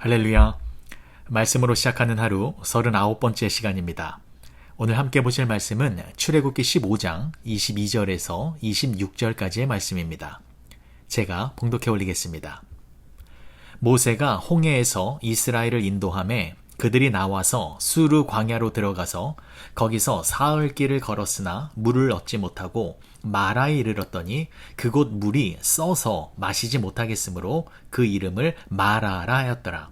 할렐루야. 말씀으로 시작하는 하루 39번째 시간입니다. 오늘 함께 보실 말씀은 출애굽기 15장 22절에서 26절까지의 말씀입니다. 제가 봉독해 올리겠습니다. 모세가 홍해에서 이스라엘을 인도하매 그들이 나와서 수르 광야로 들어가서 거기서 사흘 길을 걸었으나 물을 얻지 못하고 마라에 이르렀더니 그곳 물이 써서 마시지 못하겠으므로 그 이름을 마라라 하였더라.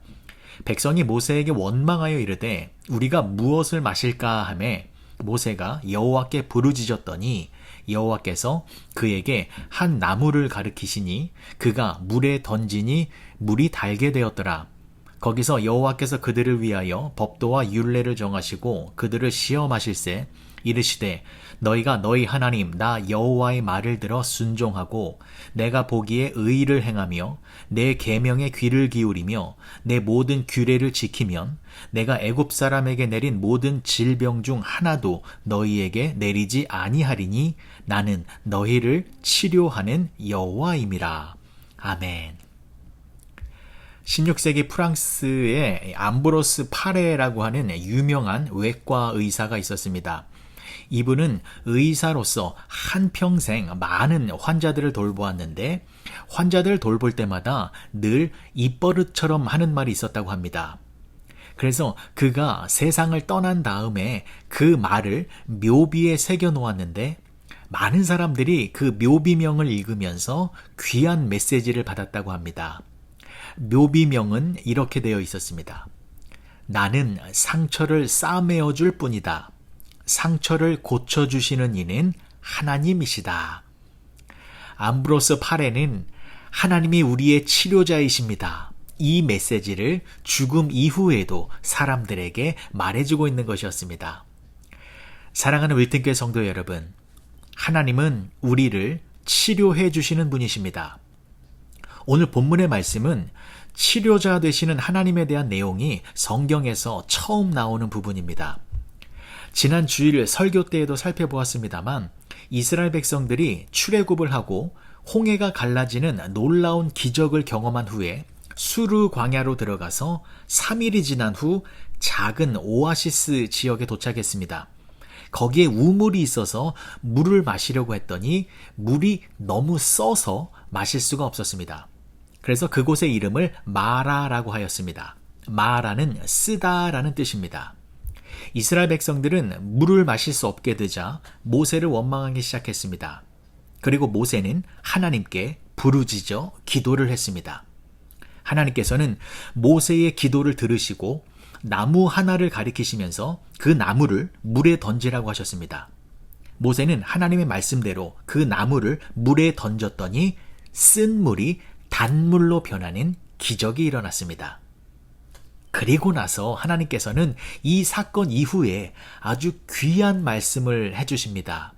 백성이 모세에게 원망하여 이르되 우리가 무엇을 마실까 하매 모세가 여호와께 부르짖었더니 여호와께서 그에게 한 나무를 가리키시니 그가 물에 던지니 물이 달게 되었더라. 거기서 여호와께서 그들을 위하여 법도와 율례를 정하시고 그들을 시험하실세 이르시되 너희가 너희 하나님 나 여호와의 말을 들어 순종하고 내가 보기에 의를 행하며 내 계명에 귀를 기울이며 내 모든 규례를 지키면 내가 애굽 사람에게 내린 모든 질병 중 하나도 너희에게 내리지 아니하리니 나는 너희를 치료하는 여호와임이라. 아멘. 16세기 프랑스에 암브로스 파레라고 하는 유명한 외과 의사가 있었습니다. 이분은 의사로서 한평생 많은 환자들을 돌보았는데 환자들을 돌볼 때마다 늘 입버릇처럼 하는 말이 있었다고 합니다. 그래서 그가 세상을 떠난 다음에 그 말을 묘비에 새겨 놓았는데 많은 사람들이 그 묘비명을 읽으면서 귀한 메시지를 받았다고 합니다. 묘비명은 이렇게 되어 있었습니다. 나는 상처를 싸매어 줄 뿐이다. 상처를 고쳐주시는 이는 하나님이시다. 암브로스 파레는 하나님이 우리의 치료자이십니다. 이 메시지를 죽음 이후에도 사람들에게 말해주고 있는 것이었습니다. 사랑하는 윌튼교회 성도 여러분, 하나님은 우리를 치료해 주시는 분이십니다. 오늘 본문의 말씀은 치료자 되시는 하나님에 대한 내용이 성경에서 처음 나오는 부분입니다. 지난 주일 설교 때에도 살펴보았습니다만 이스라엘 백성들이 출애굽을 하고 홍해가 갈라지는 놀라운 기적을 경험한 후에 수르 광야로 들어가서 3일이 지난 후 작은 오아시스 지역에 도착했습니다. 거기에 우물이 있어서 물을 마시려고 했더니 물이 너무 써서 마실 수가 없었습니다. 그래서 그곳의 이름을 마라라고 하였습니다. 마라는 쓰다라는 뜻입니다. 이스라엘 백성들은 물을 마실 수 없게 되자 모세를 원망하기 시작했습니다. 그리고 모세는 하나님께 부르짖어 기도를 했습니다. 하나님께서는 모세의 기도를 들으시고 나무 하나를 가리키시면서 그 나무를 물에 던지라고 하셨습니다. 모세는 하나님의 말씀대로 그 나무를 물에 던졌더니 쓴 물이 단물로 변하는 기적이 일어났습니다. 그리고 나서 하나님께서는 이 사건 이후에 아주 귀한 말씀을 해주십니다.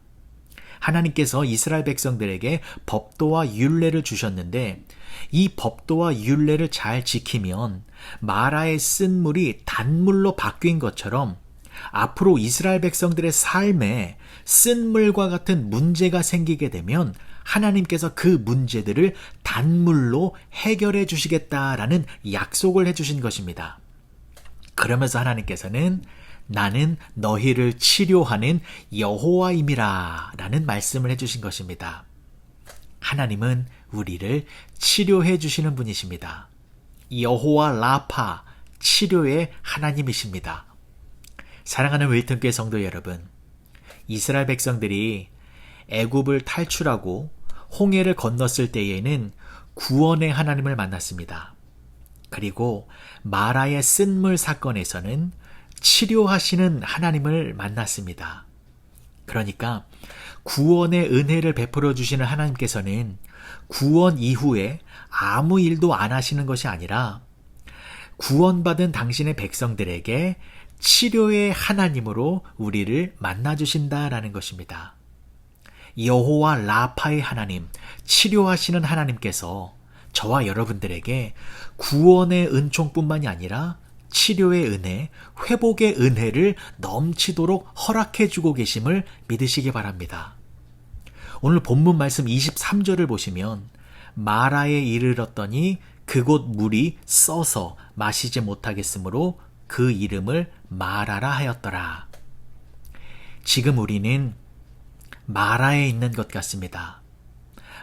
하나님께서 이스라엘 백성들에게 법도와 율례를 주셨는데 이 법도와 율례를 잘 지키면 마라의 쓴 물이 단물로 바뀐 것처럼 앞으로 이스라엘 백성들의 삶에 쓴 물과 같은 문제가 생기게 되면 하나님께서 그 문제들을 단물로 해결해 주시겠다라는 약속을 해주신 것입니다. 그러면서 하나님께서는 나는 너희를 치료하는 여호와임이라 라는 말씀을 해주신 것입니다. 하나님은 우리를 치료해 주시는 분이십니다. 여호와 라파, 치료의 하나님이십니다. 사랑하는 웨이튼교회 성도 여러분, 이스라엘 백성들이 애굽을 탈출하고 홍해를 건넜을 때에는 구원의 하나님을 만났습니다. 그리고 마라의 쓴물 사건에서는 치료하시는 하나님을 만났습니다. 그러니까 구원의 은혜를 베풀어 주시는 하나님께서는 구원 이후에 아무 일도 안 하시는 것이 아니라 구원받은 당신의 백성들에게 치료의 하나님으로 우리를 만나주신다라는 것입니다. 여호와 라파의 하나님, 치료하시는 하나님께서 저와 여러분들에게 구원의 은총뿐만이 아니라 치료의 은혜, 회복의 은혜를 넘치도록 허락해 주고 계심을 믿으시기 바랍니다. 오늘 본문 말씀 23절을 보시면 마라에 이르렀더니 그곳 물이 써서 마시지 못하겠으므로 그 이름을 마라라 하였더라. 지금 우리는 마라에 있는 것 같습니다.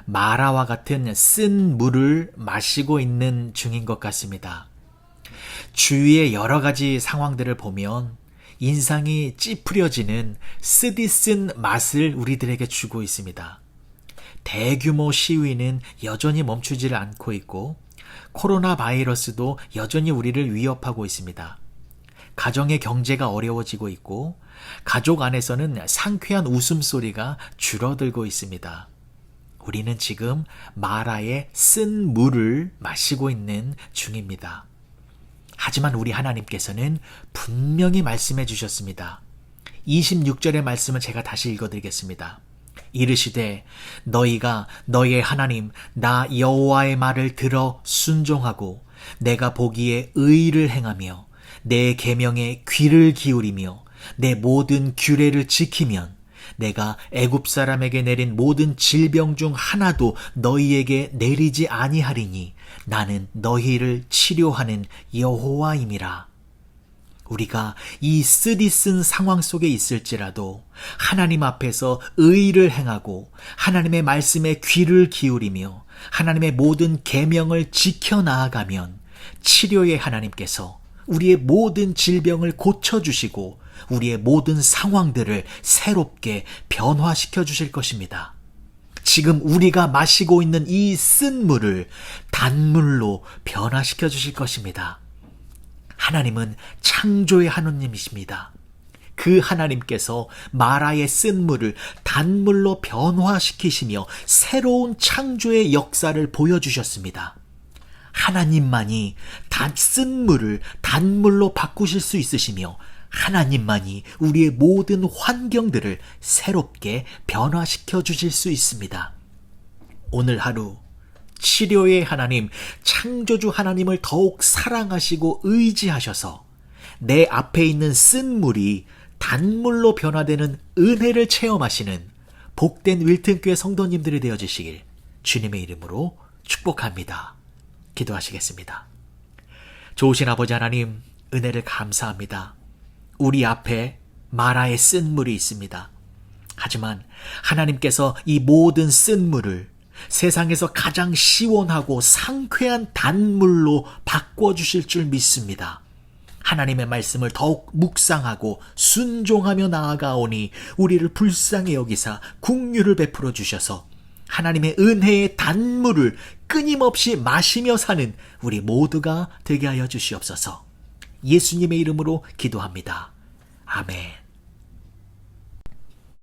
마라와 같은 쓴 물을 마시고 있는 중인 것 같습니다. 주위의 여러 가지 상황들을 보면 인상이 찌푸려지는 쓰디쓴 맛을 우리들에게 주고 있습니다. 대규모 시위는 여전히 멈추지를 않고 있고 코로나 바이러스도 여전히 우리를 위협하고 있습니다. 가정의 경제가 어려워지고 있고 가족 안에서는 상쾌한 웃음소리가 줄어들고 있습니다. 우리는 지금 마라의 쓴 물을 마시고 있는 중입니다. 하지만 우리 하나님께서는 분명히 말씀해 주셨습니다. 26절의 말씀을 제가 다시 읽어드리겠습니다. 이르시되 너희가 너희의 하나님 나 여호와의 말을 들어 순종하고 내가 보기에 의를 행하며 내 계명에 귀를 기울이며 내 모든 규례를 지키면 내가 애굽 사람에게 내린 모든 질병 중 하나도 너희에게 내리지 아니하리니 나는 너희를 치료하는 여호와임이라. 우리가 이 쓰디쓴 상황 속에 있을지라도 하나님 앞에서 의를 행하고 하나님의 말씀에 귀를 기울이며 하나님의 모든 계명을 지켜 나아가면 치료의 하나님께서 우리의 모든 질병을 고쳐주시고 우리의 모든 상황들을 새롭게 변화시켜 주실 것입니다. 지금 우리가 마시고 있는 이 쓴 물을 단물로 변화시켜 주실 것입니다. 하나님은 창조의 하나님이십니다. 그 하나님께서 마라의 쓴 물을 단물로 변화시키시며 새로운 창조의 역사를 보여주셨습니다. 하나님만이 쓴 물을 단물로 바꾸실 수 있으시며 하나님만이 우리의 모든 환경들을 새롭게 변화시켜 주실 수 있습니다. 오늘 하루 치료의 하나님, 창조주 하나님을 더욱 사랑하시고 의지하셔서 내 앞에 있는 쓴 물이 단물로 변화되는 은혜를 체험하시는 복된 윌튼교회 성도님들이 되어주시길 주님의 이름으로 축복합니다. 기도하시겠습니다. 좋으신 아버지 하나님, 은혜를 감사합니다. 우리 앞에 마라의 쓴 물이 있습니다. 하지만 하나님께서 이 모든 쓴 물을 세상에서 가장 시원하고 상쾌한 단물로 바꿔주실 줄 믿습니다. 하나님의 말씀을 더욱 묵상하고 순종하며 나아가오니 우리를 불쌍히 여기사 긍휼을 베풀어 주셔서 하나님의 은혜의 단물을 끊임없이 마시며 사는 우리 모두가 되게 하여 주시옵소서. 예수님의 이름으로 기도합니다. 아멘.